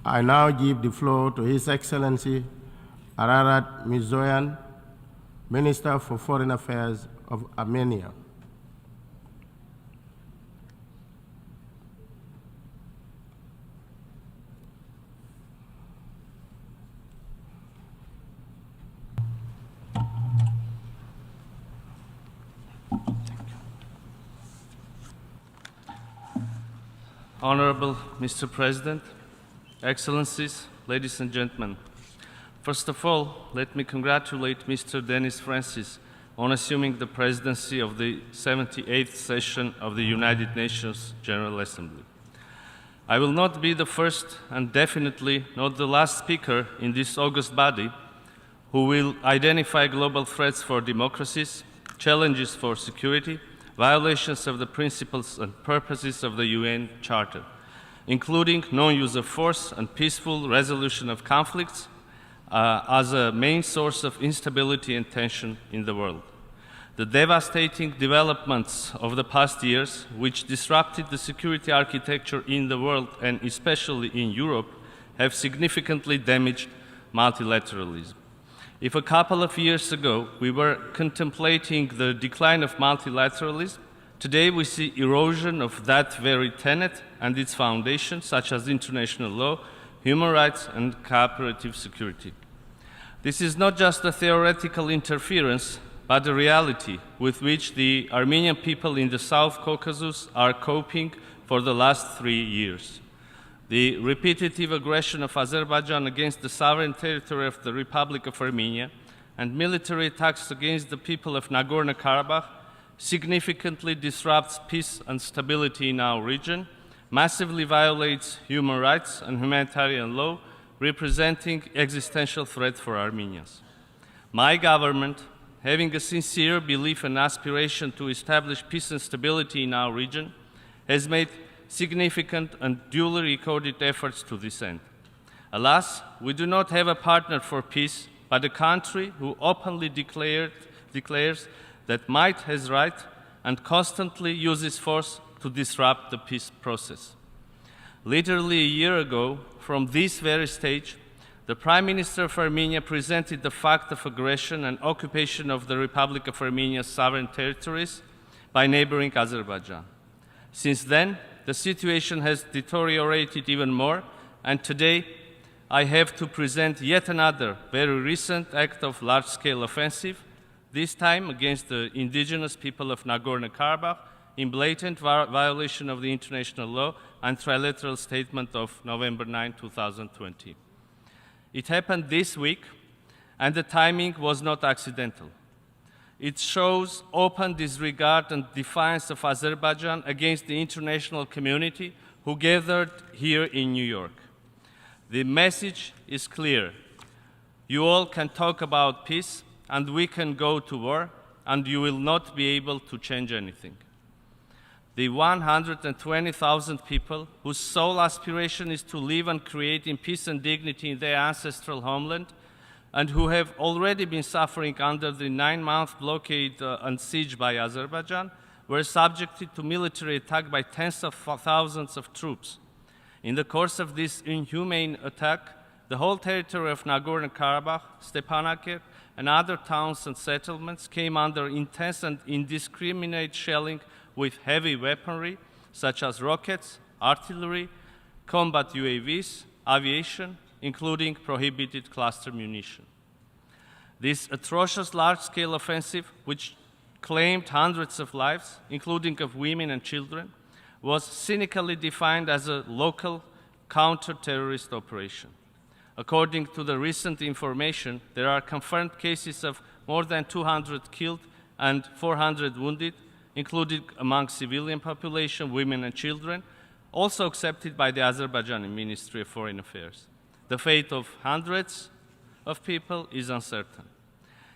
I now give the floor to His Excellency Ararat Mirzoyan, Minister for Foreign Affairs of Armenia. Honorable Mr. President, Excellencies, ladies and gentlemen, first of all, let me congratulate Mr. Denis Francis on assuming the presidency of the 78th session of the United Nations General Assembly. I will not be the first and definitely not the last speaker in this august body who will identify global threats for democracies, challenges for security, violations of the principles and purposes of the UN Charter, including non-use of force and peaceful resolution of conflicts as a main source of instability and tension in the world. The devastating developments of the past years, which disrupted the security architecture in the world and especially in Europe, have significantly damaged multilateralism. If a couple of years ago we were contemplating the decline of multilateralism, today we see erosion of that very tenet and its foundations, such as international law, human rights, and cooperative security. This is not just a theoretical interference, but a reality with which the Armenian people in the South Caucasus are coping for the last 3 years. The repetitive aggression of Azerbaijan against the sovereign territory of the Republic of Armenia and military attacks against the people of Nagorno-Karabakh significantly disrupts peace and stability in our region, massively violates human rights and humanitarian law, representing existential threat for Armenians. My government, having a sincere belief and aspiration to establish peace and stability in our region, has made significant and duly recorded efforts to this end. Alas, we do not have a partner for peace, but a country who openly declares that might has right and constantly uses force to disrupt the peace process. Literally a year ago, from this very stage, the Prime Minister of Armenia presented the fact of aggression and occupation of the Republic of Armenia's sovereign territories by neighboring Azerbaijan. Since then, the situation has deteriorated even more, and today I have to present yet another very recent act of large-scale offensive, this time against the indigenous people of Nagorno-Karabakh, in blatant violation of the international law and trilateral statement of November 9, 2020. It happened this week, and the timing was not accidental. It shows open disregard and defiance of Azerbaijan against the international community who gathered here in New York. The message is clear. You all can talk about peace, and we can go to war, and you will not be able to change anything. The 120,000 people whose sole aspiration is to live and create in peace and dignity in their ancestral homeland, and who have already been suffering under the 9-month blockade and siege by Azerbaijan, were subjected to military attack by tens of thousands of troops. In the course of this inhumane attack, the whole territory of Nagorno-Karabakh, Stepanakert, and other towns and settlements came under intense and indiscriminate shelling with heavy weaponry, such as rockets, artillery, combat UAVs, aviation, including prohibited cluster munition. This atrocious large-scale offensive, which claimed hundreds of lives, including of women and children, was cynically defined as a local counter-terrorist operation. According to the recent information, there are confirmed cases of more than 200 killed and 400 wounded, including among civilian population, women and children, also accepted by the Azerbaijani Ministry of Foreign Affairs. The fate of hundreds of people is uncertain.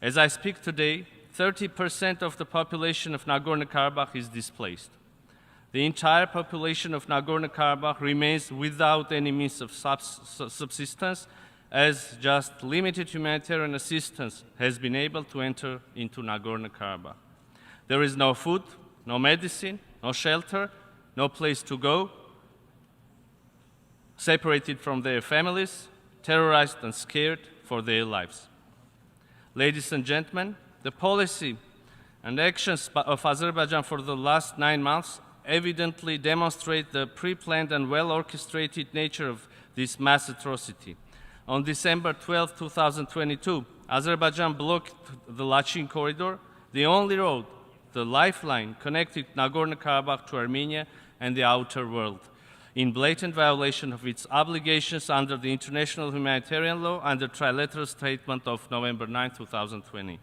As I speak today, 30% of the population of Nagorno-Karabakh is displaced. The entire population of Nagorno-Karabakh remains without any means of subsistence, as just limited humanitarian assistance has been able to enter into Nagorno-Karabakh. There is no food, no medicine, no shelter, no place to go. separated from their families, terrorized and scared for their lives. Ladies and gentlemen, the policy and actions of Azerbaijan for the last 9 months evidently demonstrate the pre-planned and well-orchestrated nature of this mass atrocity. On December 12, 2022, Azerbaijan blocked the Lachin corridor, the only road, the lifeline connecting Nagorno-Karabakh to Armenia and the outer world, in blatant violation of its obligations under the international humanitarian law and the trilateral statement of November 9, 2020.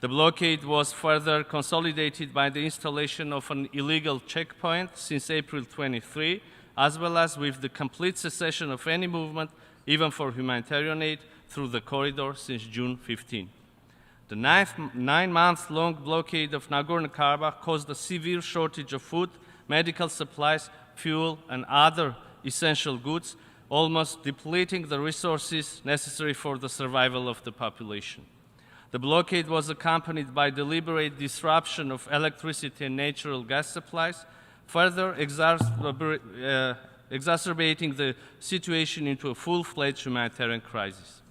The blockade was further consolidated by the installation of an illegal checkpoint since April 23, as well as with the complete cessation of any movement, even for humanitarian aid, through the corridor since June 15. The 9-month-long blockade of Nagorno-Karabakh caused a severe shortage of food, medical supplies, fuel, and other essential goods, almost depleting the resources necessary for the survival of the population. The blockade was accompanied by deliberate disruption of electricity and natural gas supplies, further exacerbating the situation into a full-fledged humanitarian crisis.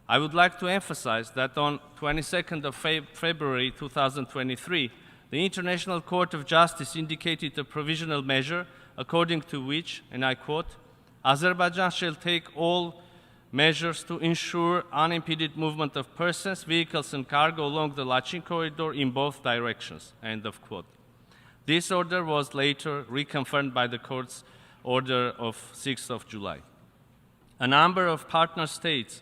I would like to emphasize that on 22nd of February 2023, the International Court of Justice indicated a provisional measure according to which, and I quote, Azerbaijan shall take all measures to ensure unimpeded movement of persons, vehicles and cargo along the Lachin corridor in both directions, end of quote. This order was later reconfirmed by the court's order of 6th of July. A number of partner states,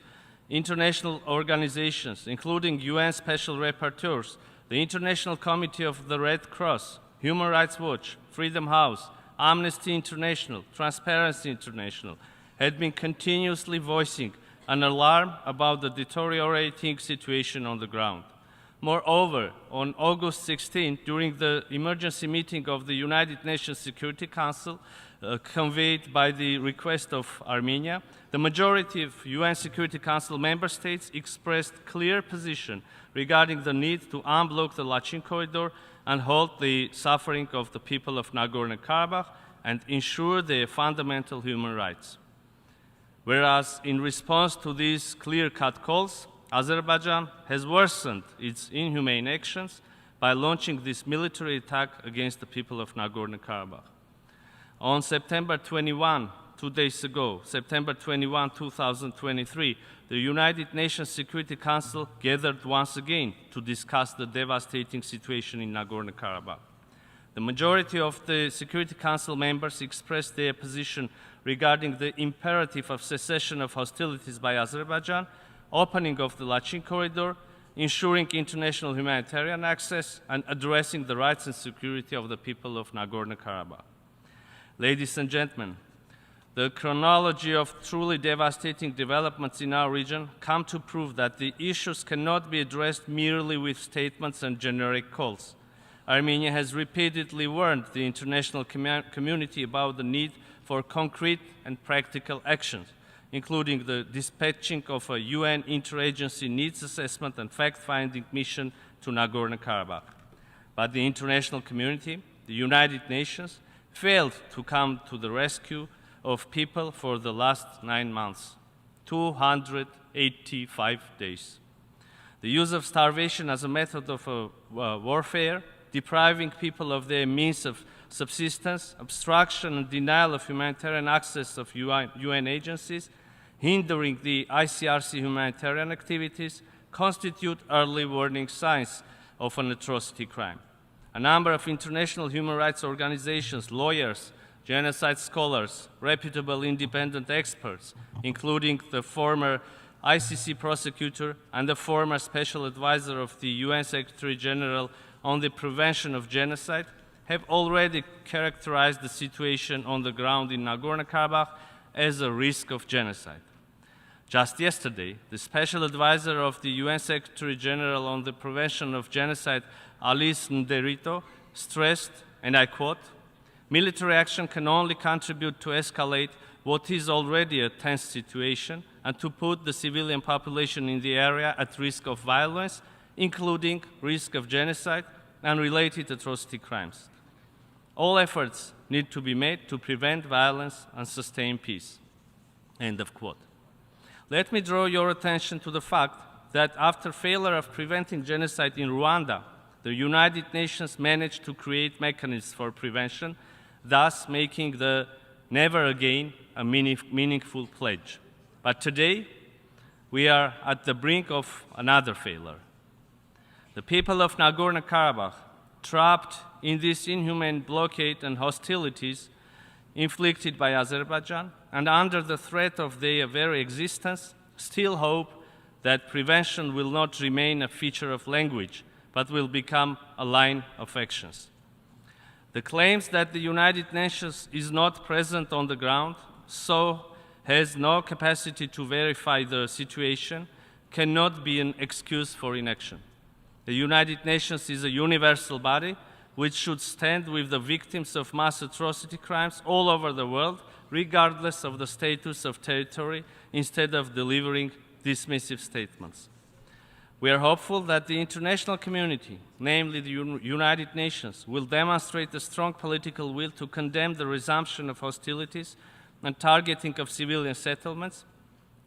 international organizations, including UN Special Rapporteurs, the International Committee of the Red Cross, Human Rights Watch, Freedom House, Amnesty International, Transparency International, had been continuously voicing an alarm about the deteriorating situation on the ground. Moreover, on August 16, during the emergency meeting of the United Nations Security Council, convened by the request of Armenia, the majority of UN Security Council member states expressed clear position regarding the need to unblock the Lachin corridor and halt the suffering of the people of Nagorno-Karabakh and ensure their fundamental human rights. Whereas in response to these clear-cut calls, Azerbaijan has worsened its inhumane actions by launching this military attack against the people of Nagorno-Karabakh. On September 21, 2 days ago, September 21, 2023, the United Nations Security Council gathered once again to discuss the devastating situation in Nagorno-Karabakh. The majority of the Security Council members expressed their position regarding the imperative of cessation of hostilities by Azerbaijan, opening of the Lachin corridor, ensuring international humanitarian access, and addressing the rights and security of the people of Nagorno-Karabakh. Ladies and gentlemen, the chronology of truly devastating developments in our region come to prove that the issues cannot be addressed merely with statements and generic calls. Armenia has repeatedly warned the international community about the need for concrete and practical actions, including the dispatching of a UN interagency needs assessment and fact-finding mission to Nagorno-Karabakh. But the international community, the United Nations, failed to come to the rescue of people for the last 9 months, 285 days. The use of starvation as a method of warfare, depriving people of their means of subsistence, obstruction and denial of humanitarian access of UN agencies, hindering the ICRC humanitarian activities, constitute early warning signs of an atrocity crime. A number of international human rights organizations, lawyers, genocide scholars, reputable independent experts, including the former ICC prosecutor and the former special advisor of the UN Secretary General on the prevention of genocide, have already characterized the situation on the ground in Nagorno-Karabakh as a risk of genocide. Just yesterday, the special advisor of the UN Secretary General on the prevention of genocide, Alice Nderito, stressed, and I quote, "Military action can only contribute to escalate what is already a tense situation and to put the civilian population in the area at risk of violence, including risk of genocide and related atrocity crimes." All efforts need to be made to prevent violence and sustain peace." End of quote. Let me draw your attention to the fact that after failure of preventing genocide in Rwanda, the United Nations managed to create mechanisms for prevention, thus making the never again a meaningful pledge. But today, we are at the brink of another failure. The people of Nagorno-Karabakh, trapped in this inhumane blockade and hostilities inflicted by Azerbaijan, and under the threat of their very existence, still hope that prevention will not remain a feature of language, but will become a line of actions. The claims that the United Nations is not present on the ground, so has no capacity to verify the situation, cannot be an excuse for inaction. The United Nations is a universal body which should stand with the victims of mass atrocity crimes all over the world, regardless of the status of territory, instead of delivering dismissive statements. We are hopeful that the international community, namely the United Nations, will demonstrate a strong political will to condemn the resumption of hostilities and targeting of civilian settlements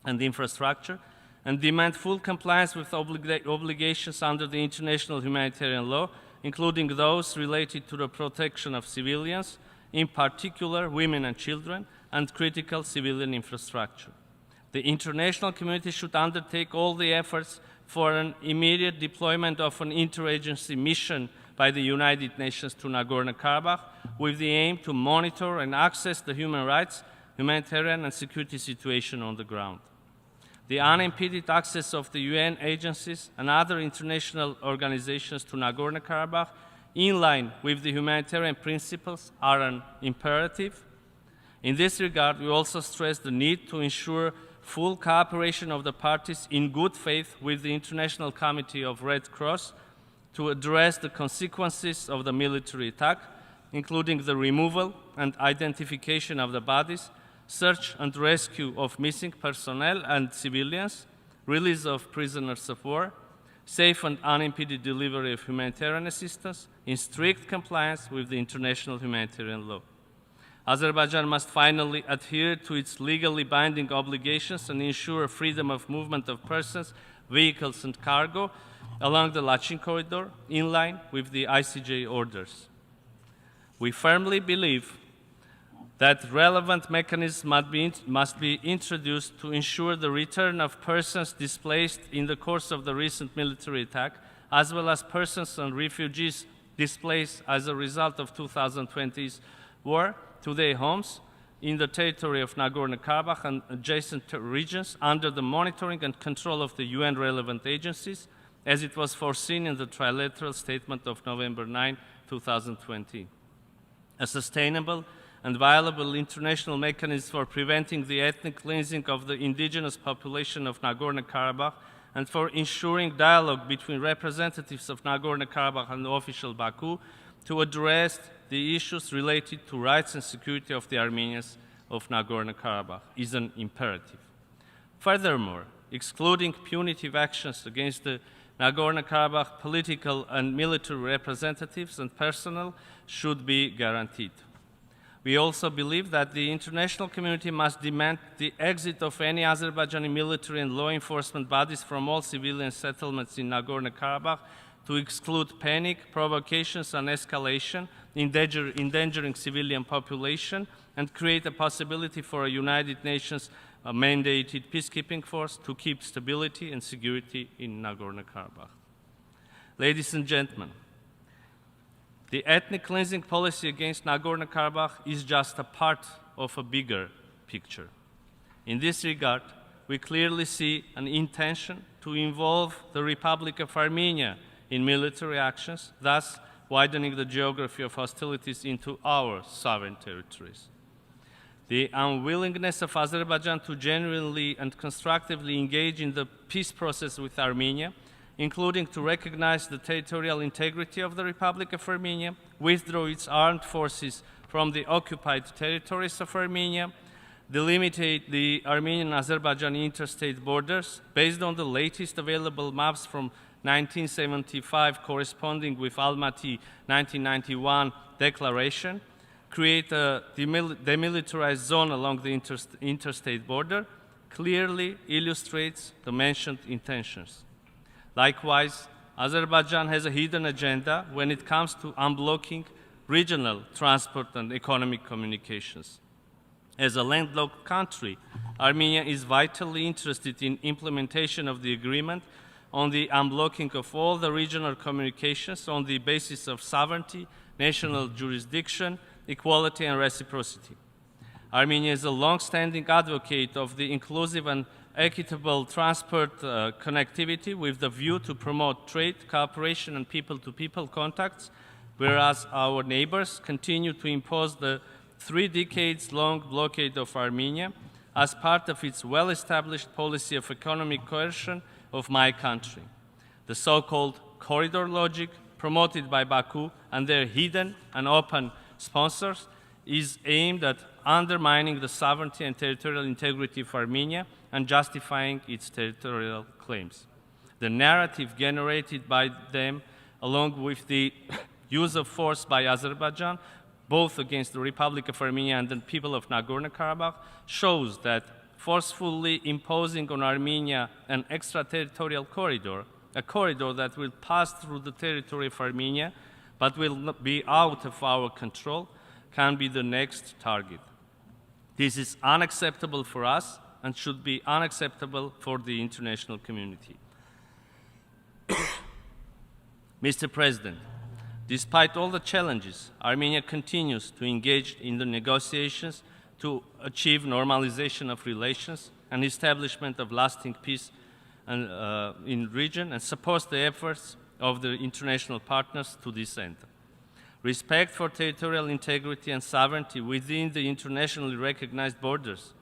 and infrastructure, and demand full compliance with obligations under the international humanitarian law, including those related to the protection of civilians, in particular women and children, and critical civilian infrastructure. The international community should undertake all the efforts for an immediate deployment of an interagency mission by the United Nations to Nagorno-Karabakh with the aim to monitor and access the human rights, humanitarian and security situation on the ground. The unimpeded access of the UN agencies and other international organizations to Nagorno-Karabakh, in line with the humanitarian principles, are an imperative. In this regard, we also stress the need to ensure full cooperation of the parties in good faith with the International Committee of Red Cross to address the consequences of the military attack, including the removal and identification of the bodies, search and rescue of missing personnel and civilians, release of prisoners of war, safe and unimpeded delivery of humanitarian assistance in strict compliance with the international humanitarian law. Azerbaijan must finally adhere to its legally binding obligations and ensure freedom of movement of persons, vehicles and cargo along the Lachin corridor in line with the ICJ orders. We firmly believe that relevant mechanisms must be introduced to ensure the return of persons displaced in the course of the recent military attack, as well as persons and refugees displaced as a result of 2020's war to their homes in the territory of Nagorno-Karabakh and adjacent regions under the monitoring and control of the UN relevant agencies, as it was foreseen in the trilateral statement of November 9, 2020. A sustainable and viable international mechanism for preventing the ethnic cleansing of the indigenous population of Nagorno-Karabakh and for ensuring dialogue between representatives of Nagorno-Karabakh and official Baku to address the issues related to rights and security of the Armenians of Nagorno-Karabakh is an imperative. Furthermore, excluding punitive actions against the Nagorno-Karabakh political and military representatives and personnel should be guaranteed. We also believe that the international community must demand the exit of any Azerbaijani military and law enforcement bodies from all civilian settlements in Nagorno-Karabakh to exclude panic, provocations and escalation, endangering civilian population, and create a possibility for a United Nations mandated peacekeeping force to keep stability and security in Nagorno-Karabakh. Ladies and gentlemen, the ethnic cleansing policy against Nagorno-Karabakh is just a part of a bigger picture. In this regard, we clearly see an intention to involve the Republic of Armenia in military actions, thus widening the geography of hostilities into our sovereign territories. The unwillingness of Azerbaijan to genuinely and constructively engage in the peace process with Armenia, including to recognize the territorial integrity of the Republic of Armenia, withdraw its armed forces from the occupied territories of Armenia, delimitate the Armenian-Azerbaijani interstate borders based on the latest available maps from 1975 corresponding with Almaty 1991 declaration, create a demilitarized zone along the interstate border, clearly illustrates the mentioned intentions. Likewise, Azerbaijan has a hidden agenda when it comes to unblocking regional transport and economic communications. As a landlocked country, Armenia is vitally interested in implementation of the agreement on the unblocking of all the regional communications on the basis of sovereignty, national jurisdiction, equality, and reciprocity. Armenia is a long-standing advocate of the inclusive and equitable transport connectivity with the view to promote trade, cooperation, and people-to-people contacts, whereas our neighbors continue to impose the 3 decades-long blockade of Armenia as part of its well-established policy of economic coercion of my country. The so-called corridor logic promoted by Baku and their hidden and open sponsors is aimed at undermining the sovereignty and territorial integrity of Armenia and justifying its territorial claims. The narrative generated by them, along with the use of force by Azerbaijan, both against the Republic of Armenia and the people of Nagorno-Karabakh, shows that forcefully imposing on Armenia an extraterritorial corridor, a corridor that will pass through the territory of Armenia but will not be out of our control, can be the next target. This is unacceptable for us and should be unacceptable for the international community. Mr. President, despite all the challenges, Armenia continues to engage in the negotiations to achieve normalization of relations and establishment of lasting peace in the region, and supports the efforts of the international partners to this end. Respect for territorial integrity and sovereignty within the internationally recognized borders,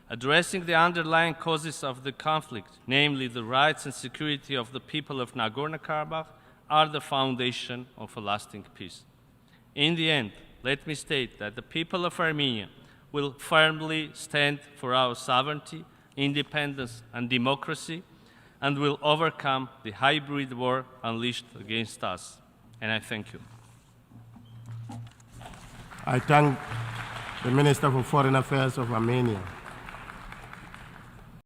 addressing the underlying causes of the conflict, namely the rights and security of the people of Nagorno-Karabakh, are the foundation of a lasting peace. In the end, let me state that the people of Armenia will firmly stand for our sovereignty, independence, and democracy, and will overcome the hybrid war unleashed against us. And I thank you. I thank the Minister for Foreign Affairs of Armenia.